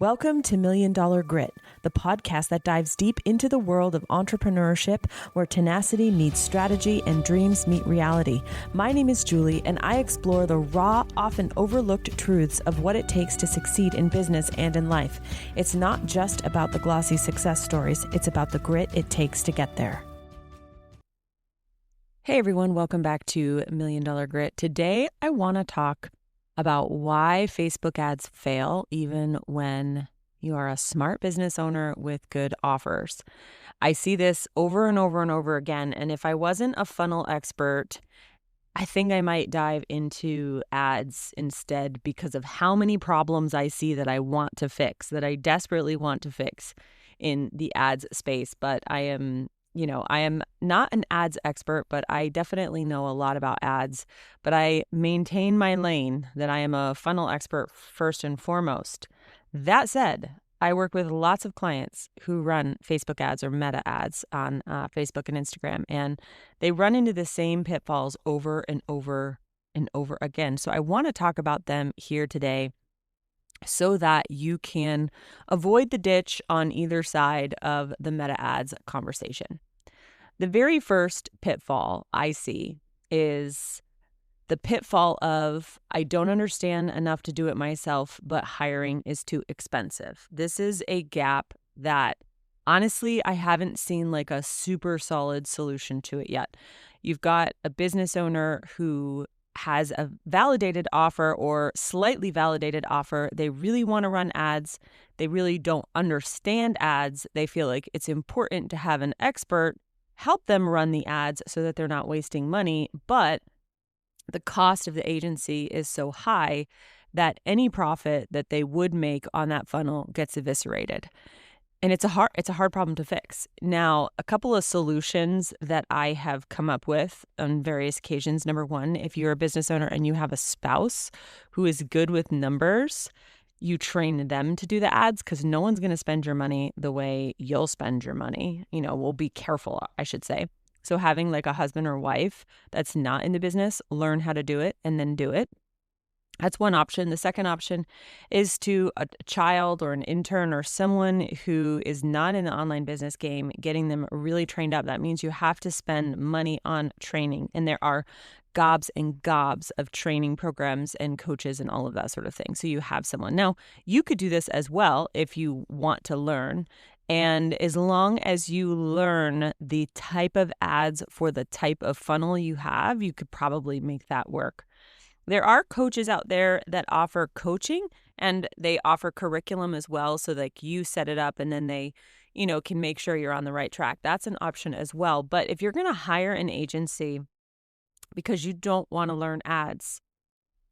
Welcome to Million Dollar Grit, the podcast that dives deep into the world of entrepreneurship where tenacity meets strategy and dreams meet reality. My name is Julie, and I explore the raw, often overlooked truths of what it takes to succeed in business and in life. It's not just about the glossy success stories, it's about the grit it takes to get there. Hey everyone, welcome back to Million Dollar Grit. Today, I want to talk about why Facebook ads fail even when you are a smart business owner with good offers. I see this over and over and over again, and if I wasn't a funnel expert, I think I might dive into ads instead because of how many problems I see that I want to fix, that I desperately want to fix in the ads space. But I am not an ads expert, but I definitely know a lot about ads. But I maintain my lane that I am a funnel expert first and foremost. That said, I work with lots of clients who run Facebook ads or meta ads on Facebook and Instagram, and they run into the same pitfalls over and over and over again. So I want to talk about them here today so that you can avoid the ditch on either side of the meta ads conversation. The very first pitfall I see is the pitfall of I don't understand enough to do it myself, but hiring is too expensive. This is a gap that honestly, I haven't seen like a super solid solution to it yet. You've got a business owner who has a validated offer or slightly validated offer. They really want to run ads. They really don't understand ads. They feel like it's important to have an expert help them run the ads so that they're not wasting money. But the cost of the agency is so high that any profit that they would make on that funnel gets eviscerated. And it's a hard problem to fix. Now, a couple of solutions that I have come up with on various occasions. Number one, if you're a business owner and you have a spouse who is good with numbers, you train them to do the ads because no one's going to spend your money the way you'll spend your money. We'll be careful, I should say. So having like a husband or wife that's not in the business, learn how to do it and then do it. That's one option. The second option is to a child or an intern or someone who is not in the online business game, getting them really trained up. That means you have to spend money on training. And there are gobs and gobs of training programs and coaches and all of that sort of thing. So you have someone. Now, you could do this as well if you want to learn. And as long as you learn the type of ads for the type of funnel you have, you could probably make that work. There are coaches out there that offer coaching and they offer curriculum as well. So like you set it up and then they, can make sure you're on the right track. That's an option as well. But if you're going to hire an agency because you don't want to learn ads,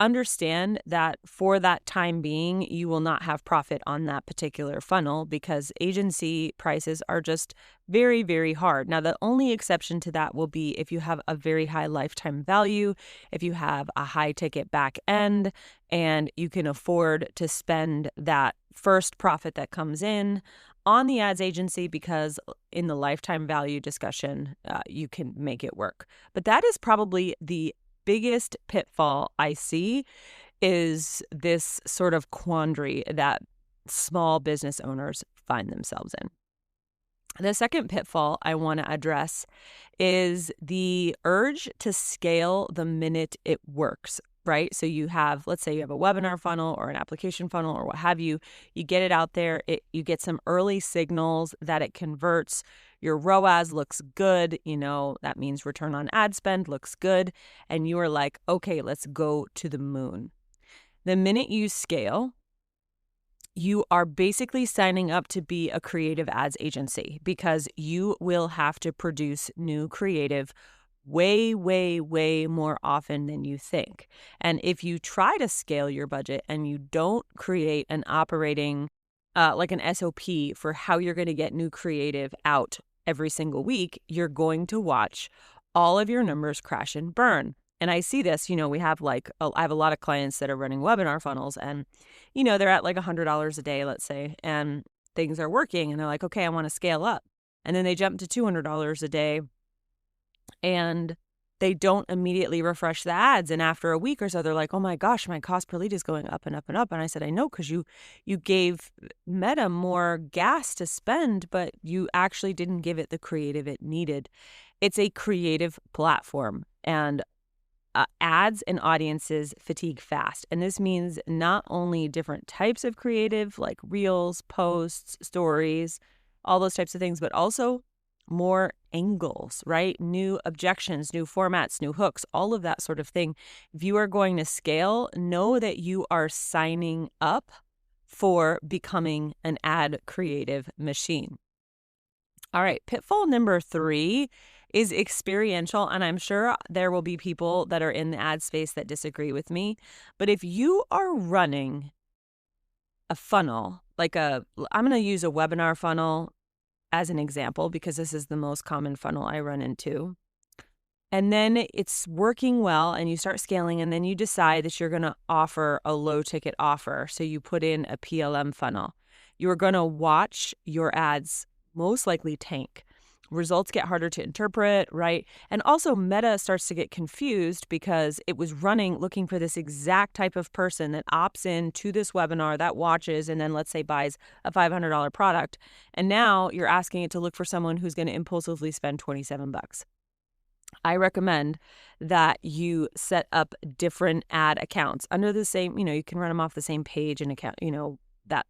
understand that for that time being, you will not have profit on that particular funnel because agency prices are just very, very hard. Now, the only exception to that will be if you have a very high lifetime value, if you have a high ticket back end, and you can afford to spend that first profit that comes in on the ads agency because in the lifetime value discussion, you can make it work. But that is probably the biggest pitfall I see is this sort of quandary that small business owners find themselves in. The second pitfall I want to address is the urge to scale the minute it works, right? So let's say you have a webinar funnel or an application funnel or what have you, you get it out there, you get some early signals that it converts. Your ROAS looks good, that means return on ad spend looks good. And you are like, okay, let's go to the moon. The minute you scale, you are basically signing up to be a creative ads agency because you will have to produce new creative way, way, way more often than you think. And if you try to scale your budget and you don't create an operating, like an SOP for how you're going to get new creative out every single week, you're going to watch all of your numbers crash and burn. And I see this, I have a lot of clients that are running webinar funnels and, they're at like $100 a day, let's say, and things are working and they're like, okay, I want to scale up. And then they jump to $200 a day and they don't immediately refresh the ads. And after a week or so, they're like, oh my gosh, my cost per lead is going up and up and up. And I said, I know, because you gave Meta more gas to spend, but you actually didn't give it the creative it needed. It's a creative platform, and ads and audiences fatigue fast. And this means not only different types of creative, like reels, posts, stories, all those types of things, but also more angles, right? New objections, new formats, new hooks, all of that sort of thing. If you are going to scale, know that you are signing up for becoming an ad creative machine. All right, pitfall number 3 is experiential, and I'm sure there will be people that are in the ad space that disagree with me. But if you are running a funnel, I'm going to use a webinar funnel as an example because this is the most common funnel I run into. And then it's working well and you start scaling, and then you decide that you're going to offer a low ticket offer. So you put in a PLM funnel. You're going to watch your ads most likely tank. Results get harder to interpret, right? And also Meta starts to get confused because it was running looking for this exact type of person that opts in to this webinar, that watches, and then let's say buys a $500 product. And now you're asking it to look for someone who's going to impulsively spend $27. I recommend that you set up different ad accounts under the same, you can run them off the same page and account,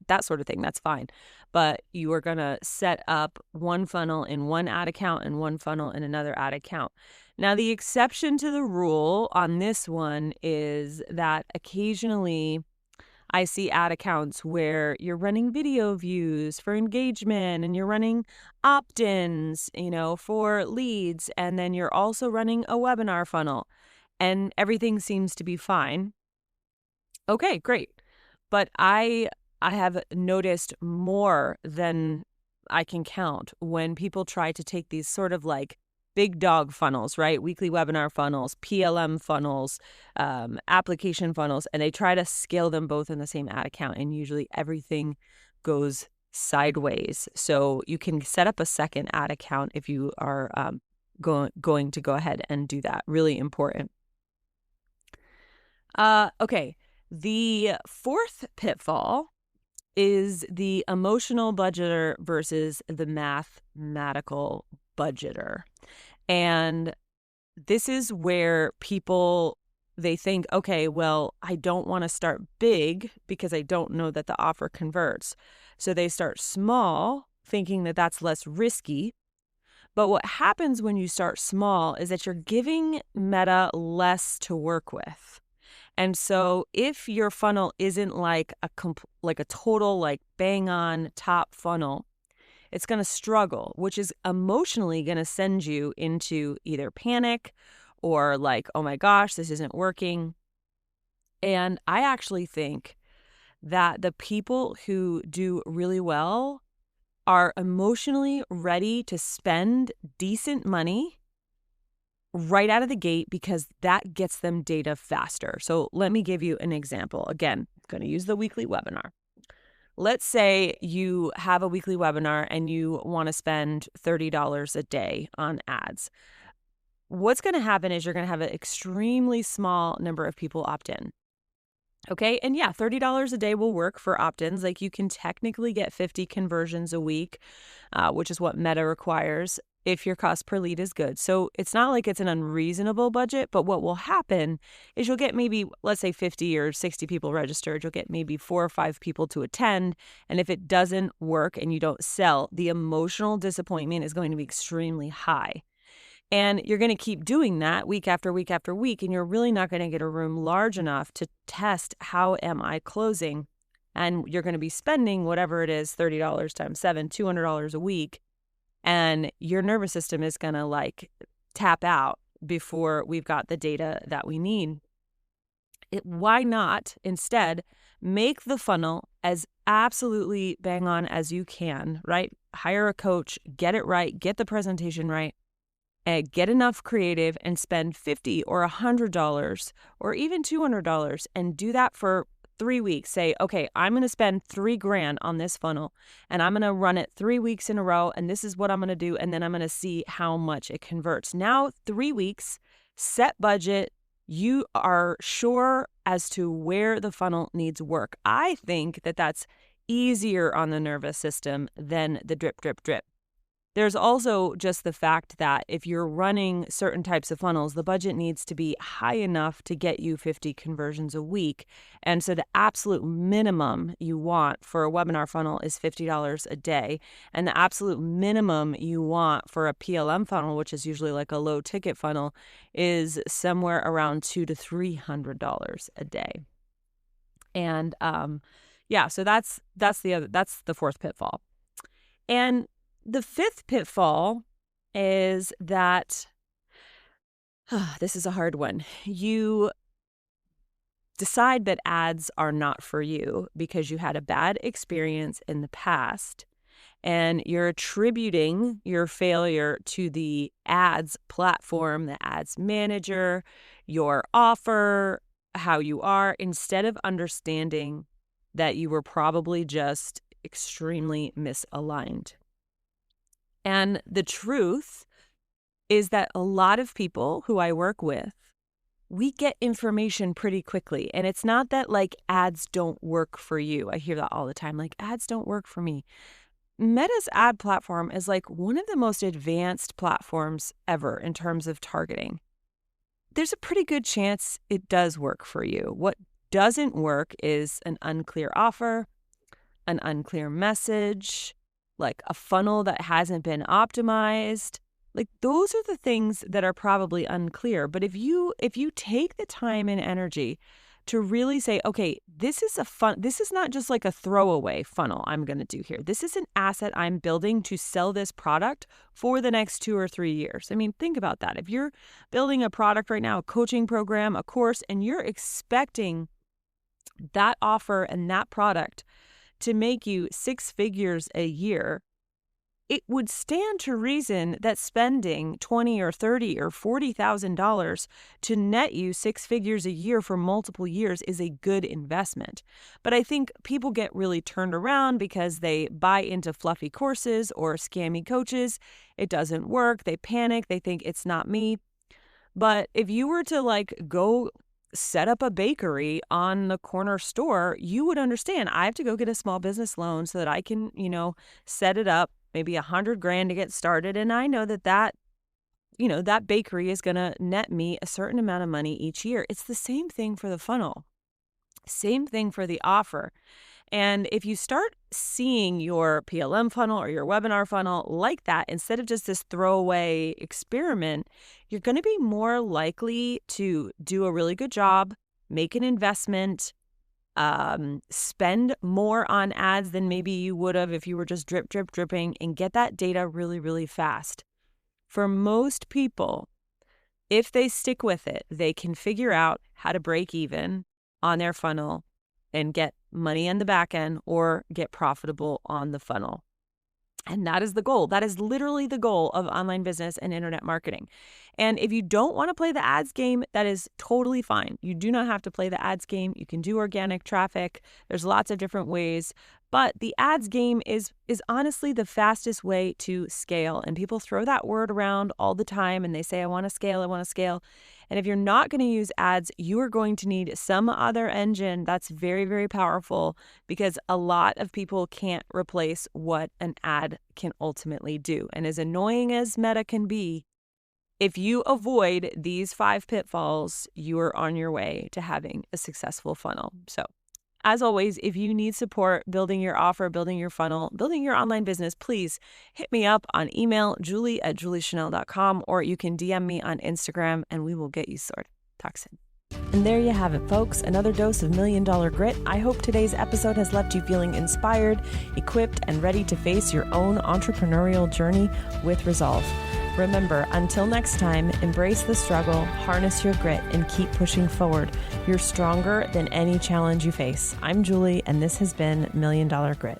that sort of thing. That's fine. But you are going to set up one funnel in one ad account and one funnel in another ad account. Now, the exception to the rule on this one is that occasionally I see ad accounts where you're running video views for engagement and you're running opt-ins, for leads. And then you're also running a webinar funnel and everything seems to be fine. Okay, great. But I have noticed more than I can count when people try to take these sort of like big dog funnels, right? Weekly webinar funnels, PLM funnels, application funnels, and they try to scale them both in the same ad account. And usually everything goes sideways. So you can set up a second ad account if you are going to go ahead and do that. Really important. Okay. The fourth pitfall is the emotional budgeter versus the mathematical budgeter. And this is where people, they think, okay, well, I don't want to start big because I don't know that the offer converts. So they start small, thinking that that's less risky. But what happens when you start small is that you're giving Meta less to work with. And so if your funnel isn't like a total like bang on top funnel, it's going to struggle, which is emotionally going to send you into either panic or like, oh my gosh, this isn't working. And I actually think that the people who do really well are emotionally ready to spend decent money right out of the gate because that gets them data faster. So let me give you an example. Again, I'm going to use the weekly webinar. Let's say you have a weekly webinar and you want to spend $30 a day on ads. What's going to happen is you're going to have an extremely small number of people opt in. Okay. And yeah, $30 a day will work for opt-ins. Like you can technically get 50 conversions a week, which is what Meta requires if your cost per lead is good. So it's not like it's an unreasonable budget, but what will happen is you'll get maybe, let's say 50 or 60 people registered. You'll get maybe 4 or 5 people to attend. And if it doesn't work and you don't sell, the emotional disappointment is going to be extremely high. And you're going to keep doing that week after week after week, and you're really not going to get a room large enough to test how am I closing. And you're going to be spending whatever it is, $30 times 7, $200 a week. And your nervous system is going to like tap out before we've got the data that we need. Why not instead make the funnel as absolutely bang on as you can, right? Hire a coach, get it right, get the presentation right. And get enough creative and spend $50 or $100 or even $200 and do that for 3 weeks. Say, okay, I'm going to spend $3,000 on this funnel and I'm going to run it 3 weeks in a row. And this is what I'm going to do. And then I'm going to see how much it converts. Now, 3 weeks, set budget. You are sure as to where the funnel needs work. I think that that's easier on the nervous system than the drip, drip, drip. There's also just the fact that if you're running certain types of funnels, the budget needs to be high enough to get you 50 conversions a week. And so the absolute minimum you want for a webinar funnel is $50 a day. And the absolute minimum you want for a PLM funnel, which is usually like a low ticket funnel, is somewhere around $200 to $300 a day. And so that's the fourth pitfall. And the fifth pitfall is that, this is a hard one. You decide that ads are not for you because you had a bad experience in the past, and you're attributing your failure to the ads platform, the ads manager, your offer, how you are, instead of understanding that you were probably just extremely misaligned. And the truth is that a lot of people who I work with, we get information pretty quickly. And it's not that like ads don't work for you. I hear that all the time, like ads don't work for me. Meta's ad platform is like one of the most advanced platforms ever in terms of targeting. There's a pretty good chance it does work for you. What doesn't work is an unclear offer, an unclear message, like a funnel that hasn't been optimized. Like those are the things that are probably unclear. But if you take the time and energy to really say, okay, this is not just like a throwaway funnel I'm going to do here. This is an asset I'm building to sell this product for the next 2 or 3 years. I mean, think about that. If you're building a product right now, a coaching program, a course, and you're expecting that offer and that product to make you 6 figures a year, it would stand to reason that spending $20 or $30 or $40,000 to net you 6 figures a year for multiple years is a good investment. But I think people get really turned around because they buy into fluffy courses or scammy coaches. It doesn't work. They panic. They think it's not me. But if you were to like go set up a bakery on the corner store, you would understand I have to go get a small business loan so that I can, set it up, maybe $100,000 to get started. And I know that bakery is going to net me a certain amount of money each year. It's the same thing for the funnel, same thing for the offer. And if you start seeing your PLM funnel or your webinar funnel like that, instead of just this throwaway experiment, you're going to be more likely to do a really good job, make an investment, spend more on ads than maybe you would have if you were just drip, drip, dripping, and get that data really, really fast. For most people, if they stick with it, they can figure out how to break even on their funnel and get money on the back end or get profitable on the funnel. And that is the goal. That is literally the goal of online business and internet marketing. And if you don't want to play the ads game, that is totally fine. You do not have to play the ads game. You can do organic traffic. There's lots of different ways. But the ads game is honestly the fastest way to scale. And people throw that word around all the time and they say, I want to scale, I want to scale. And if you're not going to use ads, you are going to need some other engine that's very, very powerful, because a lot of people can't replace what an ad can ultimately do. And as annoying as Meta can be, if you avoid these 5 pitfalls, you are on your way to having a successful funnel. So as always, if you need support building your offer, building your funnel, building your online business, please hit me up on email, julie@juliechanel.com, or you can DM me on Instagram and we will get you sorted. Talk soon. And there you have it, folks. Another dose of $1 Million Grit. I hope today's episode has left you feeling inspired, equipped, and ready to face your own entrepreneurial journey with resolve. Remember, until next time, embrace the struggle, harness your grit, and keep pushing forward. You're stronger than any challenge you face. I'm Julie, and this has been $1 Million Grit.